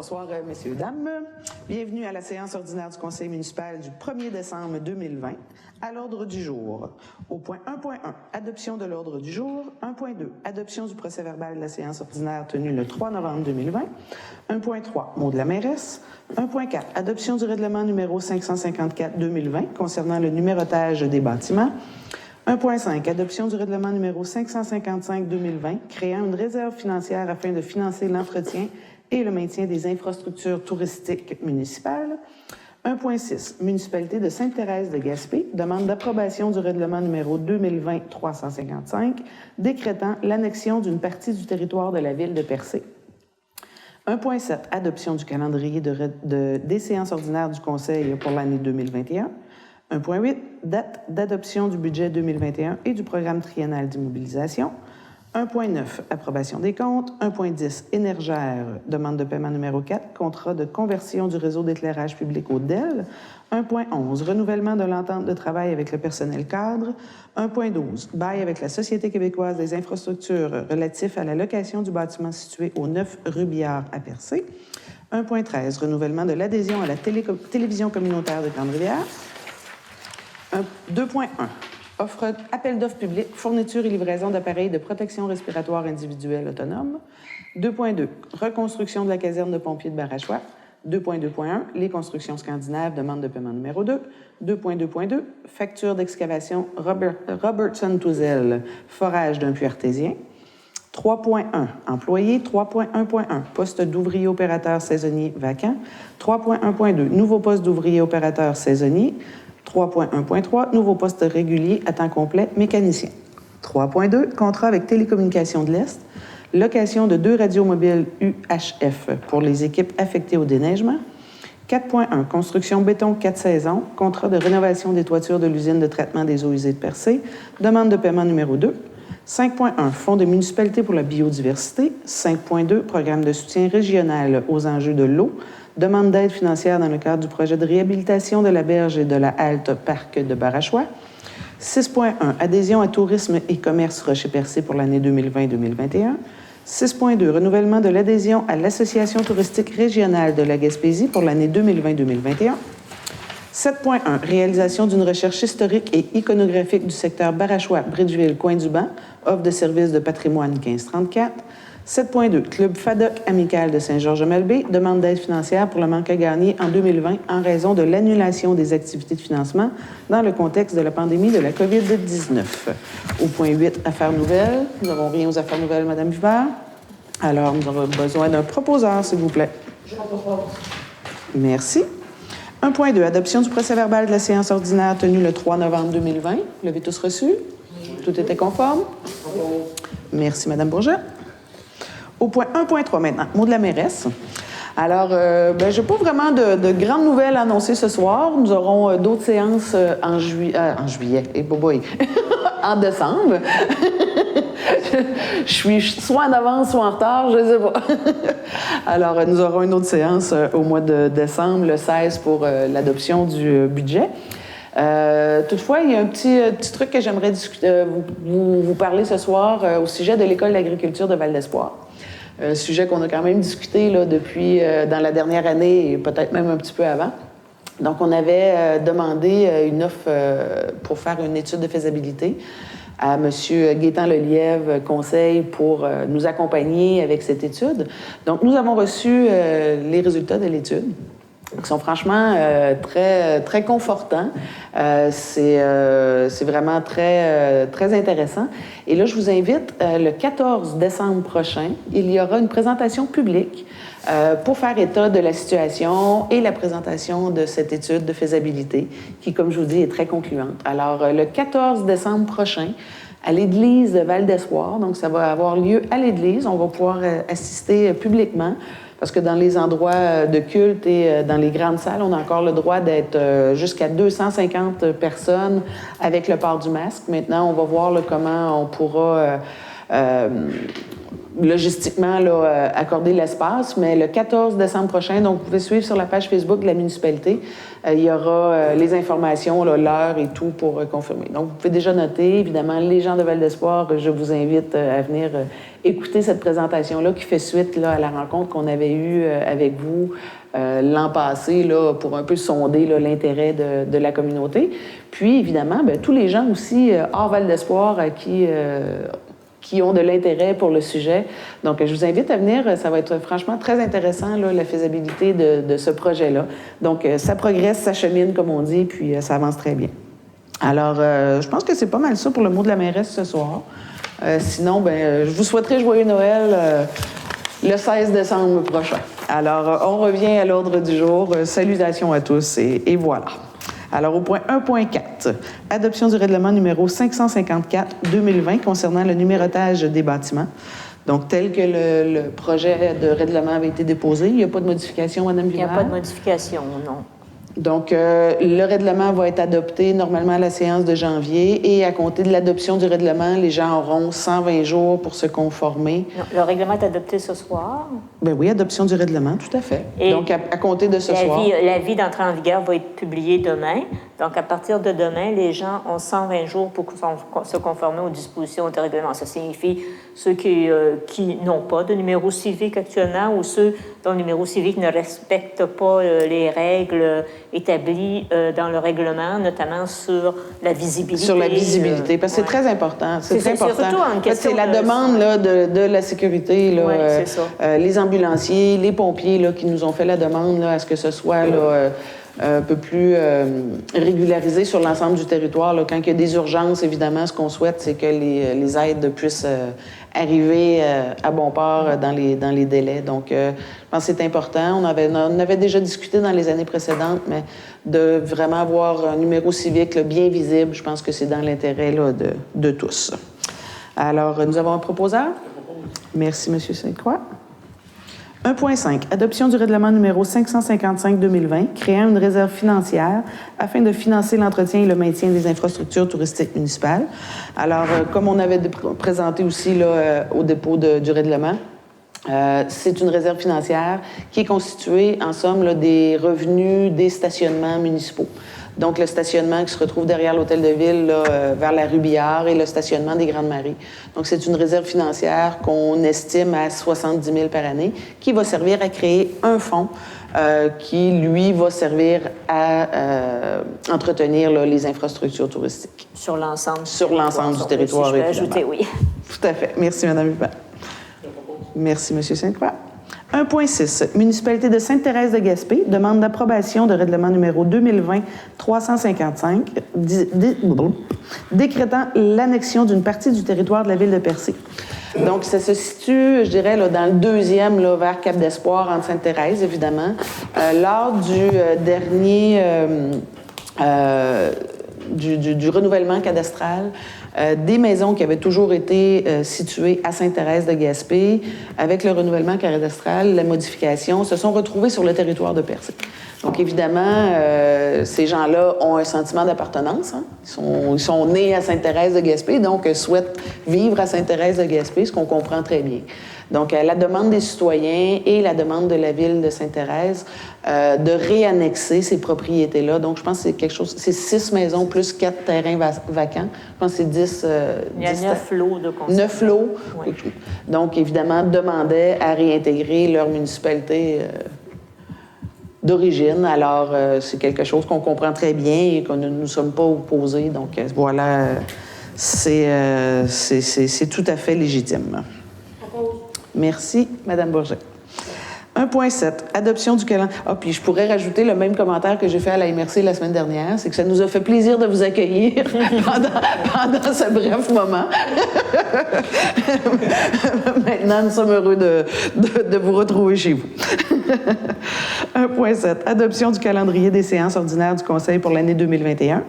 Bonsoir, messieurs, dames. Bienvenue à la séance ordinaire du Conseil municipal du 1er décembre 2020. À l'ordre du jour, au point 1.1, adoption de l'ordre du jour. 1.2, adoption du procès-verbal de la séance ordinaire tenue le 3 novembre 2020. 1.3, mot de la mairesse. 1.4, adoption du règlement numéro 554-2020 concernant le numérotage des bâtiments. 1.5, adoption du règlement numéro 555-2020 créant une réserve financière afin de financer l'entretien et le maintien des infrastructures touristiques municipales. 1.6, municipalité de Sainte-Thérèse de Gaspé demande d'approbation du règlement numéro 2020-355 décrétant l'annexion d'une partie du territoire de la ville de Percé. 1.7, adoption du calendrier des séances ordinaires du Conseil pour l'année 2021. 1.8, date d'adoption du budget 2021 et du programme triennal d'immobilisation. 1.9, approbation des comptes. 1.10, Énergère, demande de paiement numéro 4, contrat de conversion du réseau d'éclairage public au DEL. 1.11, renouvellement de l'entente de travail avec le personnel cadre. 1.12, bail avec la Société québécoise des infrastructures relatif à la location du bâtiment situé au 9 rue Billard à Percé. 1.13, renouvellement de l'adhésion à la télévision communautaire de Grande-Rivière. 2.1, appel d'offres public, fourniture et livraison d'appareils de protection respiratoire individuelle autonome. 2.2, reconstruction de la caserne de pompiers de Barachois. 2.2.1, les constructions scandinaves, demande de paiement numéro 2. 2.2.2, facture d'excavation Robertson-Touzel, forage d'un puits artésien. 3.1, employés. 3.1.1, poste d'ouvrier opérateur saisonnier vacant. 3.1.2, nouveau poste d'ouvrier opérateur saisonnier. 3.1.3, nouveau poste régulier à temps complet mécanicien. 3.2, contrat avec Télécommunications de l'Est, location de 2 radios mobiles UHF pour les équipes affectées au déneigement. 4.1, construction béton 4 saisons, contrat de rénovation des toitures de l'usine de traitement des eaux usées de Percé, demande de paiement numéro 2. 5.1, Fonds des municipalités pour la biodiversité. 5.2, programme de soutien régional aux enjeux de l'eau. Demande d'aide financière dans le cadre du projet de réhabilitation de la berge et de la halte parc de Barachois. 6.1, adhésion à Tourisme et Commerce Rocher-Percé pour l'année 2020-2021. 6.2, renouvellement de l'adhésion à l'Association touristique régionale de la Gaspésie pour l'année 2020-2021. 7.1, réalisation d'une recherche historique et iconographique du secteur Barachois-Bridgeville-Coin-du-Banc, offre de services de patrimoine 1534. 7.2, Club FADOC amical de Saint-Georges-Malbaie, demande d'aide financière pour le manque à gagner en 2020 en raison de l'annulation des activités de financement dans le contexte de la pandémie de la COVID-19. Au point 8, affaires nouvelles. Nous n'avons rien aux affaires nouvelles, Mme Hubert. Alors, nous avons besoin d'un proposeur, s'il vous plaît. Je propose. Merci. 1.2, adoption du procès-verbal de la séance ordinaire tenue le 3 novembre 2020. L'avez tous reçu? Tout était conforme? Merci, Mme Bourget. Au point 1.3 maintenant, mot de la mairesse. Alors, je n'ai pas vraiment de grandes nouvelles à annoncer ce soir. Nous aurons d'autres séances en juillet, et boy, en décembre. Je suis soit en avance, soit en retard, je ne sais pas. Alors, nous aurons une autre séance au mois de décembre, le 16, pour l'adoption du budget. Toutefois, il y a un petit truc que j'aimerais discuter, vous parler ce soir au sujet de l'École d'agriculture de Val-d'Espoir. Un sujet qu'on a quand même discuté là, depuis dans la dernière année et peut-être même un petit peu avant. Donc, on avait demandé une offre pour faire une étude de faisabilité à M. Gaétan Lelièvre, conseil, pour nous accompagner avec cette étude. Donc, nous avons reçu les résultats de l'étude, qui sont franchement très, très confortants. C'est vraiment très, très intéressant. Et là, je vous invite, le 14 décembre prochain, il y aura une présentation publique pour faire état de la situation et la présentation de cette étude de faisabilité qui, comme je vous dis, est très concluante. Alors, le 14 décembre prochain, à l'église de Val-d'Espoir, donc ça va avoir lieu à l'église, on va pouvoir assister publiquement, parce que dans les endroits de culte et dans les grandes salles, on a encore le droit d'être jusqu'à 250 personnes avec le port du masque. Maintenant, on va voir là, comment on pourra logistiquement là, accorder l'espace, mais le 14 décembre prochain, donc vous pouvez suivre sur la page Facebook de la municipalité, il y aura les informations, là, l'heure et tout pour confirmer. Donc vous pouvez déjà noter, évidemment, les gens de Val d'Espoir, je vous invite à venir écouter cette présentation-là qui fait suite là, à la rencontre qu'on avait eue avec vous l'an passé là, pour un peu sonder là, l'intérêt de la communauté. Puis évidemment, bien, tous les gens aussi hors Val d'Espoir qui ont de l'intérêt pour le sujet. Donc, je vous invite à venir. Ça va être franchement très intéressant, là, la faisabilité de ce projet-là. Donc, ça progresse, ça chemine, comme on dit, puis ça avance très bien. Alors, je pense que c'est pas mal ça pour le mot de la mairesse ce soir. Sinon, ben, je vous souhaiterais joyeux Noël le 16 décembre prochain. Alors, on revient à l'ordre du jour. Salutations à tous et voilà. Alors, au point 1.4, adoption du règlement numéro 554-2020 concernant le numérotage des bâtiments. Donc, tel que le projet de règlement avait été déposé, il n'y a pas de modification, Mme Vivard? Il n'y a pas de modification, non. Donc, le règlement va être adopté normalement à la séance de janvier et à compter de l'adoption du règlement, les gens auront 120 jours pour se conformer. Non, le règlement est adopté ce soir. Bien oui, adoption du règlement, tout à fait. Et donc, à compter de ce soir. L'avis d'entrée en vigueur va être publié demain. Donc, à partir de demain, les gens ont 120 jours pour se conformer aux dispositions du règlement. Ça signifie ceux qui n'ont pas de numéro civique actuellement ou ceux dont le numéro civique ne respecte pas les règles établies dans le règlement, notamment sur la visibilité. Sur la visibilité, parce que c'est très important. C'est très important. Surtout en question c'est la demande là, de la sécurité. Là, c'est ça. Les ambulanciers, les pompiers là, qui nous ont fait la demande là, à ce que ce soit là, un peu plus régularisé sur l'ensemble du territoire. Là. Quand il y a des urgences, évidemment, ce qu'on souhaite, c'est que les aides puissent arriver à bon port dans les délais. Donc, je pense que c'est important. On avait déjà discuté dans les années précédentes, mais de vraiment avoir un numéro civique là, bien visible, je pense que c'est dans l'intérêt là, de tous. Alors, nous avons un proposeur. Merci, M. Sainte-Croix. 1.5. Adoption du règlement numéro 555-2020, créant une réserve financière afin de financer l'entretien et le maintien des infrastructures touristiques municipales. Alors, comme on avait présenté aussi là, au dépôt du règlement, c'est une réserve financière qui est constituée, en somme, là, des revenus des stationnements municipaux. Donc, le stationnement qui se retrouve derrière l'hôtel de ville, là, vers la rue Billard et le stationnement des Grandes Maries. Donc, c'est une réserve financière qu'on estime à 70 000 par année, qui va servir à créer un fonds qui, lui, va servir à entretenir là, les infrastructures touristiques. Sur l'ensemble. Sur l'ensemble du territoire, si je peux ajouter, oui. Tout à fait. Merci, Mme Hubert. Merci, M. Sainte-Croix. 1.6. Municipalité de Sainte-Thérèse-de-Gaspé demande d'approbation de règlement numéro 2020-355 décrétant l'annexion d'une partie du territoire de la ville de Percé. Donc, ça se situe, je dirais, là, dans le deuxième, là, vers Cap d'Espoir, entre Sainte-Thérèse, évidemment. Lors du dernier du renouvellement cadastral, des maisons qui avaient toujours été situées à Sainte-Thérèse-de-Gaspé, avec le renouvellement cadastral, la modification, se sont retrouvées sur le territoire de Percé. Donc, évidemment, ces gens-là ont un sentiment d'appartenance. Hein? Ils sont nés à Sainte-Thérèse-de-Gaspé, donc souhaitent vivre à Sainte-Thérèse-de-Gaspé, ce qu'on comprend très bien. Donc, à la demande des citoyens et la demande de la ville de Sainte-Thérèse de réannexer ces propriétés-là. Donc, je pense que c'est quelque chose... C'est 6 maisons plus 4 terrains vacants. Je pense que c'est 10... Il y a 9 lots de construction. 9 lots. Oui. Donc, évidemment, demandaient à réintégrer leur municipalité d'origine. Alors, c'est quelque chose qu'on comprend très bien et qu'on ne nous sommes pas opposés. Donc, voilà, c'est tout à fait légitime. Merci, Mme Bourget. 1.7, adoption du calendrier. Ah, puis je pourrais rajouter le même commentaire que j'ai fait à la MRC la semaine dernière, c'est que ça nous a fait plaisir de vous accueillir pendant ce bref moment. Maintenant, nous sommes heureux de vous retrouver chez vous. 1.7, adoption du calendrier des séances ordinaires du Conseil pour l'année 2021.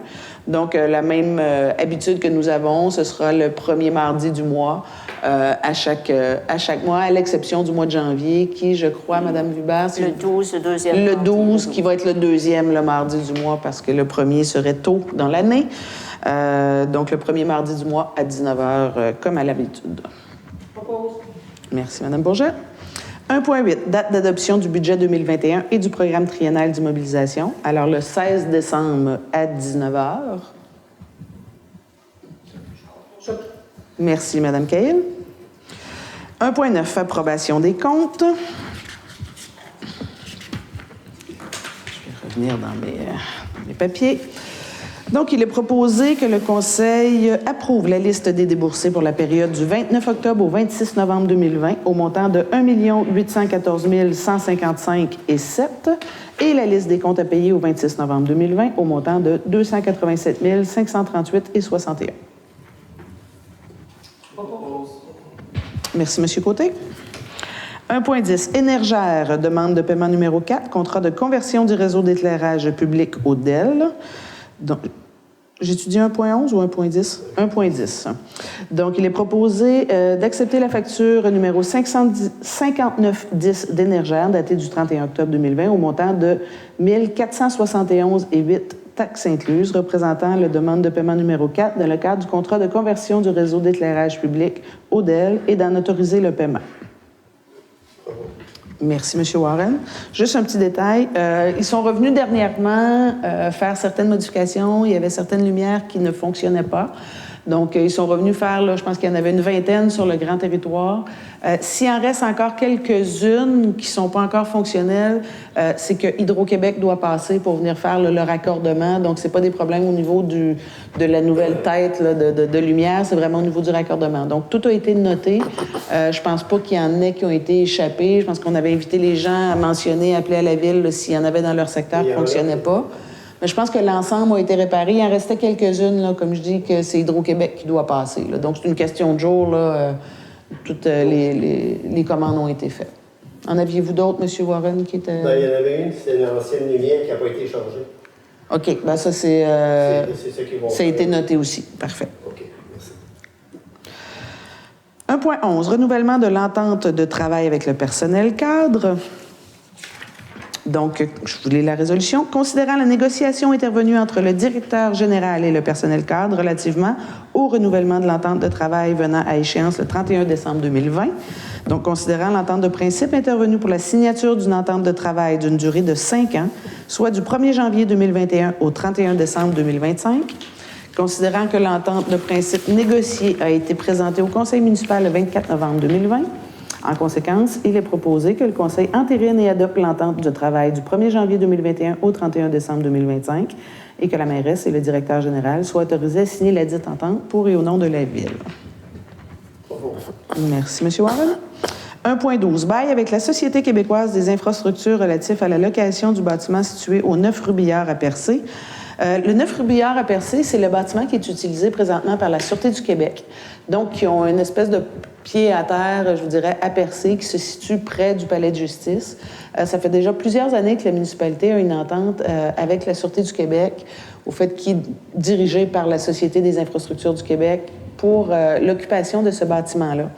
Donc, la même habitude que nous avons, ce sera le premier mardi du mois à chaque mois, à l'exception du mois de janvier, qui, je crois, Mme Vubert... Le 12, le deuxième. Le 12, qui va être le deuxième, le mardi du mois, parce que le premier serait tôt dans l'année. Donc, le premier mardi du mois à 19h, comme à l'habitude. Merci, Mme Bourget. 1.8, date d'adoption du budget 2021 et du programme triennal d'immobilisation. Alors, le 16 décembre à 19h. Merci, Mme Cahill. 1.9, approbation des comptes. Je vais revenir dans mes papiers. Donc, il est proposé que le Conseil approuve la liste des déboursés pour la période du 29 octobre au 26 novembre 2020 au montant de 1 814 155,07 et la liste des comptes à payer au 26 novembre 2020 au montant de 287 538,61. Merci, M. Côté. 1.10, Énergère, demande de paiement numéro 4, contrat de conversion du réseau d'éclairage public au DEL. Donc, j'étudie 1.11 ou 1.10? 1.10. Donc, il est proposé d'accepter la facture numéro 5910 d'Énergère, datée du 31 octobre 2020, au montant de 1 471,08 taxes incluses, représentant la demande de paiement numéro 4 dans le cadre du contrat de conversion du réseau d'éclairage public au DEL et d'en autoriser le paiement. Merci, M. Warren. Juste un petit détail. Ils sont revenus dernièrement faire certaines modifications. Il y avait certaines lumières qui ne fonctionnaient pas. Donc, ils sont revenus faire, là, je pense qu'il y en avait une vingtaine sur le grand territoire. S'il en reste encore quelques-unes qui ne sont pas encore fonctionnelles, c'est que Hydro-Québec doit passer pour venir faire le raccordement. Donc, ce n'est pas des problèmes au niveau de la nouvelle tête là, de lumière, c'est vraiment au niveau du raccordement. Donc, tout a été noté. Je ne pense pas qu'il y en ait qui ont été échappés. Je pense qu'on avait invité les gens à mentionner, appeler à la ville s'il y en avait dans leur secteur qui ne fonctionnaient pas. Mais je pense que l'ensemble a été réparé. Il en restait quelques-unes, là, comme je dis, que c'est Hydro-Québec qui doit passer. Là. Donc, c'est une question de jour. Là, toutes les commandes ont été faites. En aviez-vous d'autres, M. Warren, qui étaient... Non, il y en avait une, c'est une ancienne lumière qui n'a pas été changée. OK. Ben ça, c'est ça qu'ils vont ça a été noté aussi. Parfait. OK, merci. 1.11, renouvellement de l'entente de travail avec le personnel cadre. Donc, je vous lis la résolution. Considérant la négociation intervenue entre le directeur général et le personnel cadre relativement au renouvellement de l'entente de travail venant à échéance le 31 décembre 2020, donc considérant l'entente de principe intervenue pour la signature d'une entente de travail d'une durée de 5 ans, soit du 1er janvier 2021 au 31 décembre 2025, considérant que l'entente de principe négociée a été présentée au Conseil municipal le 24 novembre 2020, en conséquence, il est proposé que le Conseil entérine et adopte l'entente de travail du 1er janvier 2021 au 31 décembre 2025 et que la mairesse et le directeur général soient autorisés à signer la dite entente pour et au nom de la Ville. Merci, M. Warren. 1.12. Bail avec la Société québécoise des infrastructures relatif à la location du bâtiment situé au 9 rue Billard à Percé. Le 9 rue Billard à Percé, c'est le bâtiment qui est utilisé présentement par la Sûreté du Québec. Donc, qui ont une espèce de pied à terre, je vous dirais, à Percé, qui se situe près du palais de justice. Ça fait déjà plusieurs années que la municipalité a une entente avec la Sûreté du Québec, au fait qui est dirigée par la Société des infrastructures du Québec pour l'occupation de ce bâtiment-là.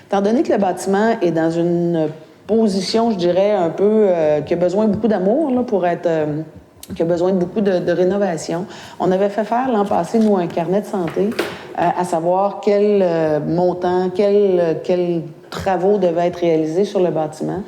Étant donné que le bâtiment est dans une position, je dirais, un peu qui a besoin de beaucoup d'amour là, pour être... qui a besoin de beaucoup de rénovation. On avait fait faire l'an passé, nous, un carnet de santé, à savoir quel montant, quels travaux devaient être réalisés sur le bâtiment.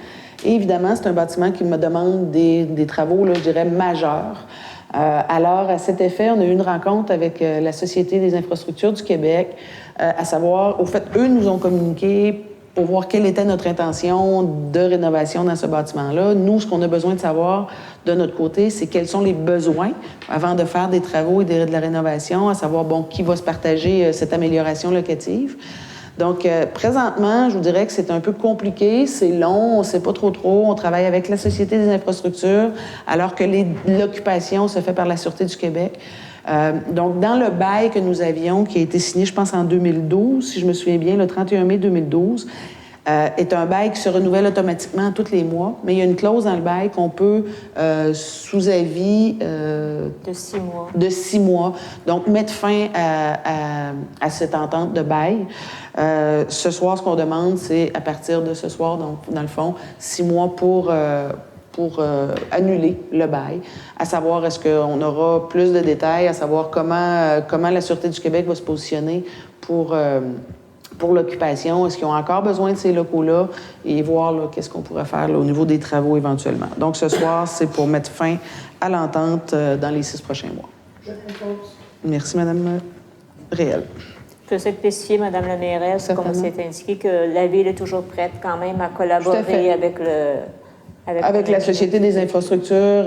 Et évidemment, c'est un bâtiment qui me demande des travaux, là, je dirais, majeurs. Alors, à cet effet, on a eu une rencontre avec la Société des infrastructures du Québec, à savoir, au fait, eux nous ont communiqué pour voir quelle était notre intention de rénovation dans ce bâtiment-là. Nous, ce qu'on a besoin de savoir de notre côté, c'est quels sont les besoins avant de faire des travaux et de la rénovation, à savoir, bon, qui va se partager cette amélioration locative. Donc, présentement, je vous dirais que c'est un peu compliqué, c'est long, on ne sait pas trop. On travaille avec la Société des infrastructures, alors que l'occupation se fait par la Sûreté du Québec. Donc, dans le bail que nous avions, qui a été signé, je pense, en 2012, si je me souviens bien, le 31 mai 2012, est un bail qui se renouvelle automatiquement tous les mois, mais il y a une clause dans le bail qu'on peut, sous avis... de 6 mois. De 6 mois. Donc, mettre fin à cette entente de bail. Ce soir, ce qu'on demande, c'est à partir de ce soir, donc, dans le fond, 6 mois pour annuler le bail, à savoir est-ce qu'on aura plus de détails, à savoir comment la Sûreté du Québec va se positionner pour pour l'occupation. Est-ce qu'ils ont encore besoin de ces locaux-là? Et voir là, qu'est-ce qu'on pourrait faire là, au niveau des travaux éventuellement. Donc, ce soir, c'est pour mettre fin à l'entente dans les 6 prochains mois. Je propose. Merci, Mme Réel. Je peux spécifier, Mme la mairesse, comme Certainement. c'est indiqué, que la Ville est toujours prête quand même à Tout à collaborer fait. avec Avec la Société des infrastructures,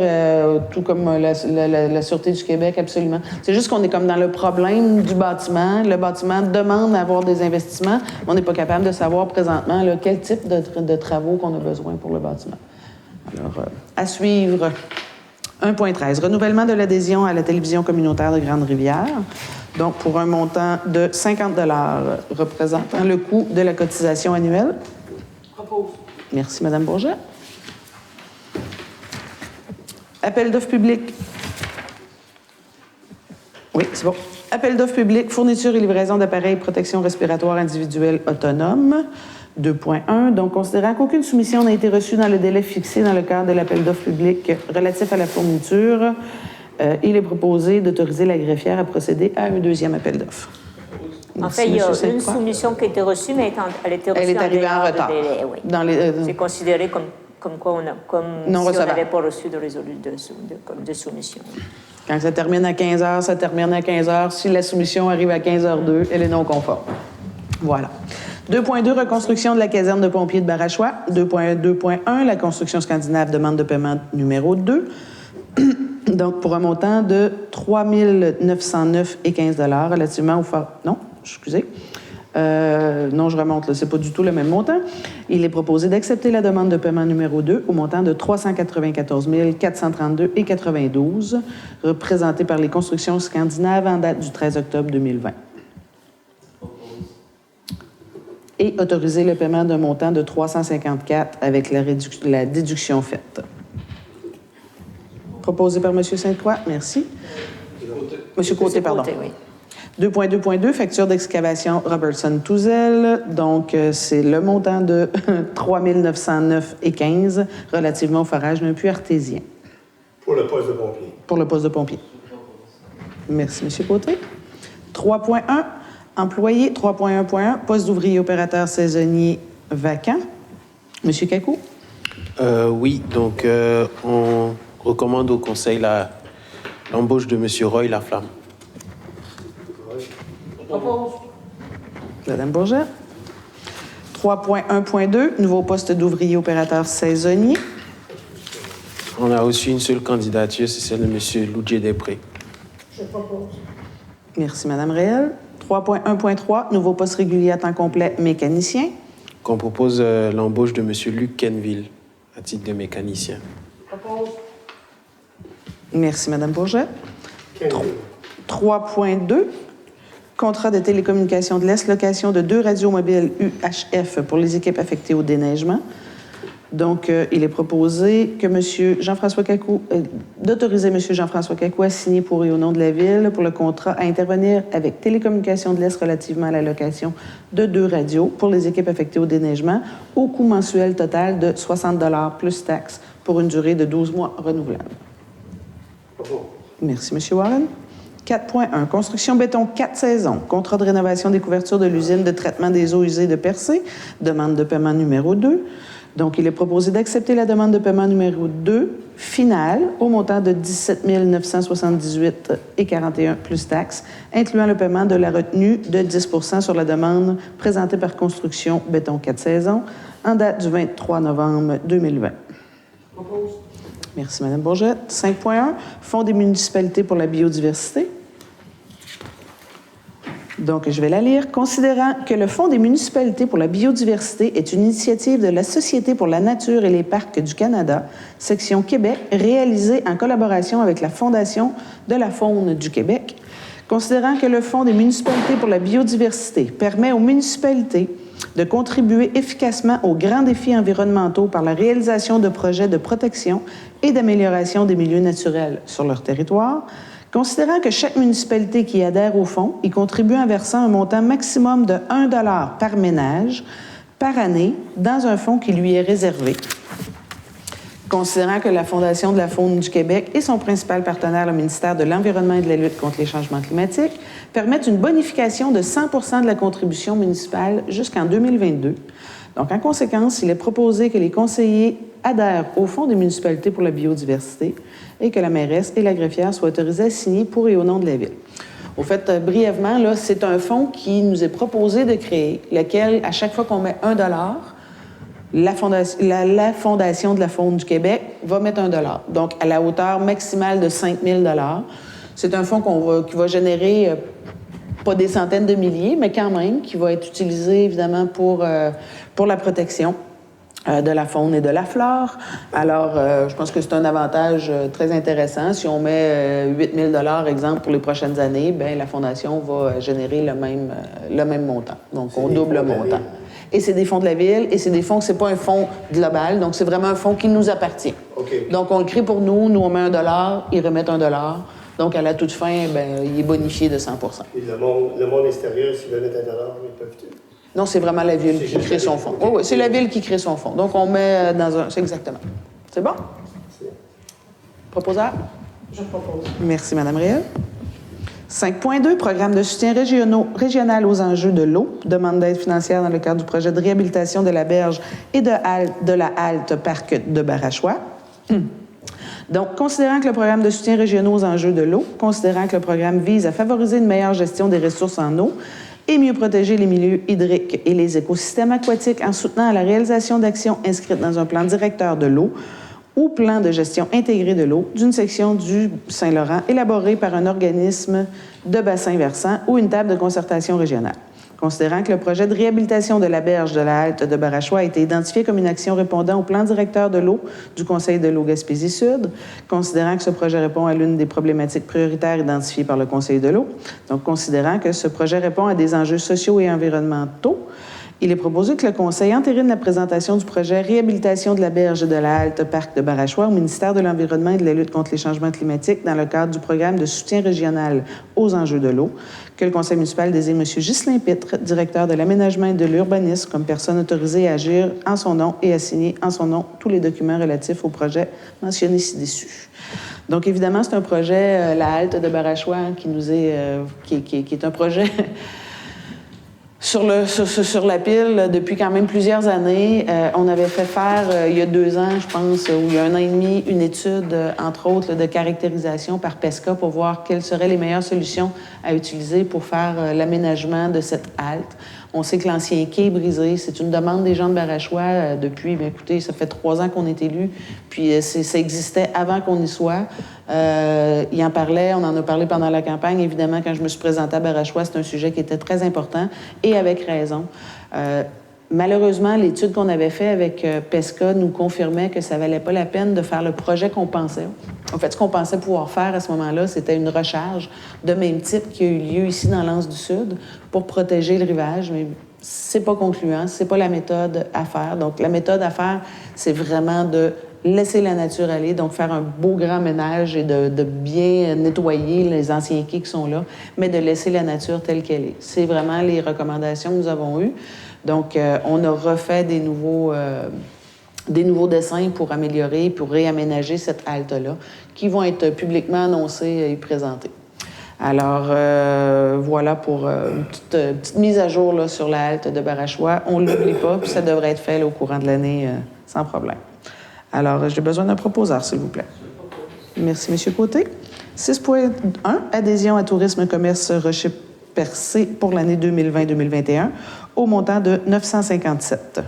tout comme la Sûreté du Québec, absolument. C'est juste qu'on est comme dans le problème du bâtiment. Le bâtiment demande à avoir des investissements, mais on n'est pas capable de savoir présentement là, quel type de travaux qu'on a besoin pour le bâtiment. Alors, à suivre. 1.13. Renouvellement de l'adhésion à la télévision communautaire de Grande-Rivière. Donc, pour un montant de 50 représentant le coût de la cotisation annuelle. Propose. Merci, Mme Bourget. Appel d'offres public. Oui, c'est bon. Appel d'offres public, fourniture et livraison d'appareils protection respiratoire individuelle autonome. 2.1. Donc, considérant qu'aucune soumission n'a été reçue dans le délai fixé dans le cadre de l'appel d'offres public relatif à la fourniture, il est proposé d'autoriser la greffière à procéder à un deuxième appel d'offres. En fait, il y a Monsieur une Sainte-Croix. soumission qui a été reçue, mais elle était reçue Elle est arrivée en dehors de retard. délai, oui. Dans les, C'est considéré comme quoi comme Non si on recevable. n'avait pas reçu de soumission. Quand ça termine à 15 heures, ça termine à 15 heures. Si la soumission arrive à 15h02, elle est non conforme. Voilà. 2.2, reconstruction de la caserne de pompiers de Barachois. 2.2.1, la construction scandinave, demande de paiement numéro 2. Donc, pour un montant de 3 909,15 relativement au... Non, excusez. Non, je remonte, là, c'est pas du tout le même montant. Il est proposé d'accepter la demande de paiement numéro 2 au montant de 394 432,92, représenté par les constructions scandinaves en date du 13 octobre 2020. Et autoriser le paiement d'un montant de 354 avec la déduction faite. Proposé par M. Sainte-Croix, merci. M. Côté, pardon. Côté, oui. 2.2.2, facture d'excavation Robertson-Touzel. Donc, c'est le montant de 3 909,15 relativement au forage d'un puits artésien. Pour le poste de pompier. Pour le poste de pompier. Merci, M. Côté. 3.1, employé. 3.1.1, poste d'ouvrier opérateur saisonnier vacant. M. Kakou. Oui, donc on recommande au Conseil l'embauche de M. Roy Laflamme. Propose. Mme Bourget. 3.1.2, nouveau poste d'ouvrier opérateur saisonnier. On a reçu une seule candidature, c'est celle de M. Loudjé-Després. Je propose. Merci, Mme Réel. 3.1.3, nouveau poste régulier à temps complet mécanicien. Qu'on propose l'embauche de M. Luc Kenville à titre de mécanicien. Propose. Merci, Mme Bourget. 15 000. 3.2, contrat de télécommunications de l'Est, location de 2 radios mobiles UHF pour les équipes affectées au déneigement. Donc, il est proposé que d'autoriser M. Jean-François Cacou à signer pour et au nom de la Ville pour le contrat à intervenir avec Télécommunications de l'Est relativement à la location de 2 radios pour les équipes affectées au déneigement au coût mensuel total de 60 plus taxes pour une durée de 12 mois renouvelable. Propose. Merci, M. Warren. 4.1. Construction béton 4 saisons. Contrat de rénovation des couvertures de l'usine de traitement des eaux usées de Percé. Demande de paiement numéro 2. Donc, il est proposé d'accepter la demande de paiement numéro 2 finale au montant de 17 978,41 plus taxes, incluant le paiement de la retenue de 10 sur la demande présentée par Construction béton 4 saisons en date du 23 novembre 2020. Propose. Merci, Mme Bourgette. 5.1, Fonds des municipalités pour la biodiversité. Donc, je vais la lire. Considérant que le Fonds des municipalités pour la biodiversité est une initiative de la Société pour la nature et les parcs du Canada, section Québec, réalisée en collaboration avec la Fondation de la faune du Québec, considérant que le Fonds des municipalités pour la biodiversité permet aux municipalités de contribuer efficacement aux grands défis environnementaux par la réalisation de projets de protection et d'amélioration des milieux naturels sur leur territoire, considérant que chaque municipalité qui adhère au fonds y contribue en versant un montant maximum de 1 $ par ménage par année dans un fonds qui lui est réservé, Considérant que la Fondation de la faune du Québec et son principal partenaire, le ministère de l'Environnement et de la lutte contre les changements climatiques, permettent une bonification de 100 % de la contribution municipale jusqu'en 2022. Donc, en conséquence, il est proposé que les conseillers adhèrent au Fonds des municipalités pour la biodiversité et que la mairesse et la greffière soient autorisées à signer pour et au nom de la Ville. Au fait, brièvement, là, c'est un fonds qui nous est proposé de créer, lequel, à chaque fois qu'on met $1, la Fondation de la faune du Québec va mettre $1, donc à la hauteur maximale de 5 000 $. C'est un fonds qui va générer pas des centaines de milliers, mais quand même, qui va être utilisé évidemment pour la protection de la faune et de la flore. Alors, je pense que c'est un avantage très intéressant. Si on met 8 000 $, exemple, pour les prochaines années, bien, la Fondation va générer le même montant. Donc, on double le montant. Et c'est des fonds de la Ville, et c'est des fonds, c'est pas un fonds global, donc c'est vraiment un fonds qui nous appartient. OK. Donc, on le crée pour nous, on met $1, ils remettent $1. Donc, à la toute fin, bien, il est bonifié de 100 %. Et le monde extérieur, s'ils veulent mettre $1, ils peuvent. Non, c'est vraiment la Ville C'est qui juste crée la son Ville. fonds. Oui, c'est la Ville qui crée son fonds. Donc, on met dans un... C'est exactement. C'est bon? Proposeur? Je propose. Merci, Mme Réel. 5.2, programme de soutien régional aux enjeux de l'eau, demande d'aide financière dans le cadre du projet de réhabilitation de la berge et de la halte parc de Barachois. Donc, considérant que le programme de soutien régional aux enjeux de l'eau, considérant que le programme vise à favoriser une meilleure gestion des ressources en eau et mieux protéger les milieux hydriques et les écosystèmes aquatiques en soutenant la réalisation d'actions inscrites dans un plan directeur de l'eau ou plan de gestion intégré de l'eau d'une section du Saint-Laurent élaboré par un organisme de bassin versant ou une table de concertation régionale. Considérant que le projet de réhabilitation de la berge de la halte de Barachois a été identifié comme une action répondant au plan directeur de l'eau du Conseil de l'eau Gaspésie-Sud, considérant que ce projet répond à l'une des problématiques prioritaires identifiées par le Conseil de l'eau, donc considérant que ce projet répond à des enjeux sociaux et environnementaux, il est proposé que le Conseil entérine la présentation du projet Réhabilitation de la berge de la halte parc de Barachois au ministère de l'Environnement et de la lutte contre les changements climatiques dans le cadre du programme de soutien régional aux enjeux de l'eau, que le Conseil municipal désigne M. Ghislain Pitre, directeur de l'aménagement et de l'urbanisme, comme personne autorisée à agir en son nom et à signer en son nom tous les documents relatifs au projet mentionné ci-dessus. Donc, évidemment, c'est un projet, la halte de Barachois, qui nous est, qui est un projet sur la pile depuis quand même plusieurs années. On avait fait faire, il y a 2 ans, je pense, ou il y a 1 an et demi, une étude, entre autres, de caractérisation par PESCA pour voir quelles seraient les meilleures solutions à utiliser pour faire l'aménagement de cette halte. On sait que l'ancien quai est brisé. C'est une demande des gens de Barachois depuis, bien, écoutez, ça fait 3 ans qu'on est élus, puis ça existait avant qu'on y soit. Il en parlait, on en a parlé pendant la campagne. Évidemment, quand je me suis présentée à Barachois, c'est un sujet qui était très important, et avec raison. Malheureusement, l'étude qu'on avait faite avec PESCA nous confirmait que ça ne valait pas la peine de faire le projet qu'on pensait. En fait, ce qu'on pensait pouvoir faire à ce moment-là, c'était une recharge de même type qui a eu lieu ici dans l'Anse du Sud pour protéger le rivage, mais c'est pas concluant, c'est pas la méthode à faire. Donc, la méthode à faire, c'est vraiment de laisser la nature aller, donc faire un beau grand ménage et de bien nettoyer les anciens quais qui sont là, mais de laisser la nature telle qu'elle est. C'est vraiment les recommandations que nous avons eues. Donc, on a refait des nouveaux dessins pour améliorer, pour réaménager cette halte-là, qui vont être publiquement annoncés et présentés. Alors, voilà pour une petite mise à jour là, sur la halte de Barachois. On ne l'oublie pas, puis ça devrait être fait là, au courant de l'année sans problème. Alors, j'ai besoin d'un proposeur, s'il vous plaît. Merci, M. Côté. 6.1, adhésion à Tourisme Commerce Rocher-Percé pour l'année 2020-2021 au montant de 957.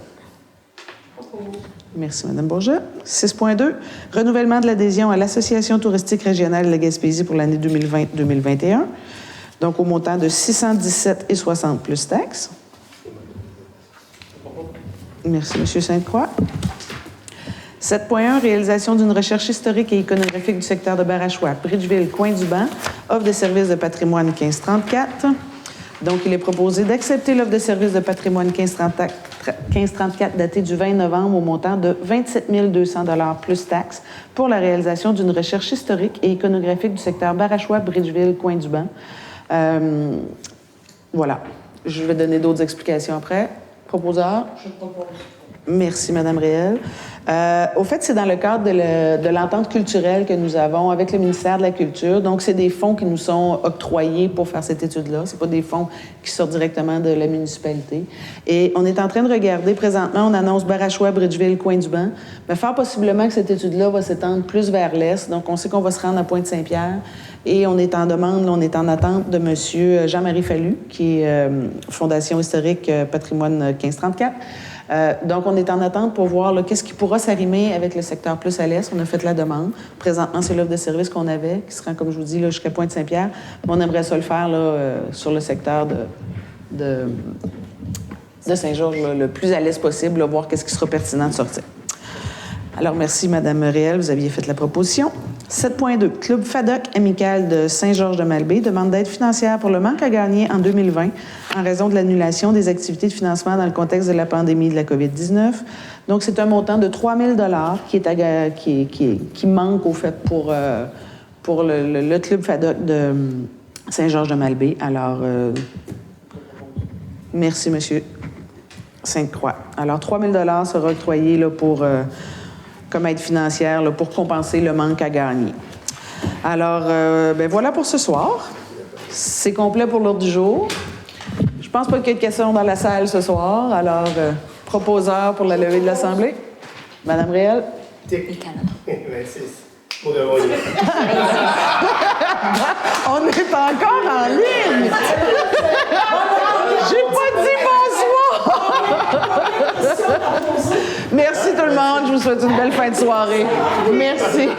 Merci, Mme Bourget. 6.2, renouvellement de l'adhésion à l'Association touristique régionale de la Gaspésie pour l'année 2020-2021, donc au montant de 617,60 plus taxes. Merci, M. Sainte-Croix. 7.1, réalisation d'une recherche historique et iconographique du secteur de Barachois, Bridgeville, Coin-du-Banc, offre de services de patrimoine 1534. Donc, il est proposé d'accepter l'offre de services de patrimoine 1534 datée du 20 novembre au montant de 27 200 $ plus taxes pour la réalisation d'une recherche historique et iconographique du secteur Barachois, Bridgeville, Coin-du-Banc. Voilà. Je vais donner d'autres explications après. Proposeur? Je propose. Merci, Mme Réel. Au fait, c'est dans le cadre de l'entente culturelle que nous avons avec le ministère de la Culture. Donc, c'est des fonds qui nous sont octroyés pour faire cette étude-là. Ce pas des fonds qui sortent directement de la municipalité. Et on est en train de regarder, présentement, on annonce Barachois, Bridgeville, Coin-du-Banc. Mais fort possiblement que cette étude-là va s'étendre plus vers l'est. Donc, on sait qu'on va se rendre à Pointe-Saint-Pierre. Et on est en demande, on est en attente de M. Jean-Marie Fallu, qui est Fondation historique Patrimoine 1534. Donc, on est en attente pour voir qu'est-ce qui pourra s'arrimer avec le secteur plus à l'est. On a fait la demande. Présentement, c'est l'offre de service qu'on avait, qui se rend, comme je vous dis, là, jusqu'à Pointe-Saint-Pierre. Mais on aimerait ça le faire là, sur le secteur de Saint-Georges, le plus à l'est possible, là, voir qu'est-ce qui sera pertinent de sortir. Alors, merci, Mme Réel, vous aviez fait la proposition. 7.2. Club FADOC amical de Saint-Georges-de-Malbaie demande d'aide financière pour le manque à gagner en 2020 en raison de l'annulation des activités de financement dans le contexte de la pandémie de la COVID-19. Donc, c'est un montant de 3 000 qui manque, au fait, pour le Club FADOC de Saint-Georges-de-Malbaie. Alors, merci, M. Sainte-Croix. Alors, 3 000 sera octroyé là, comme aide financière là, pour compenser le manque à gagner. Alors, voilà pour ce soir. C'est complet pour l'ordre du jour. Je pense pas qu'il y ait de questions dans la salle ce soir. Alors, proposeur pour la levée de l'Assemblée. Madame Réel. Tic. 26. Pour de voyer. On est encore en ligne. J'ai pas dit bonsoir. Merci tout le monde. Je vous souhaite une belle fin de soirée. Merci.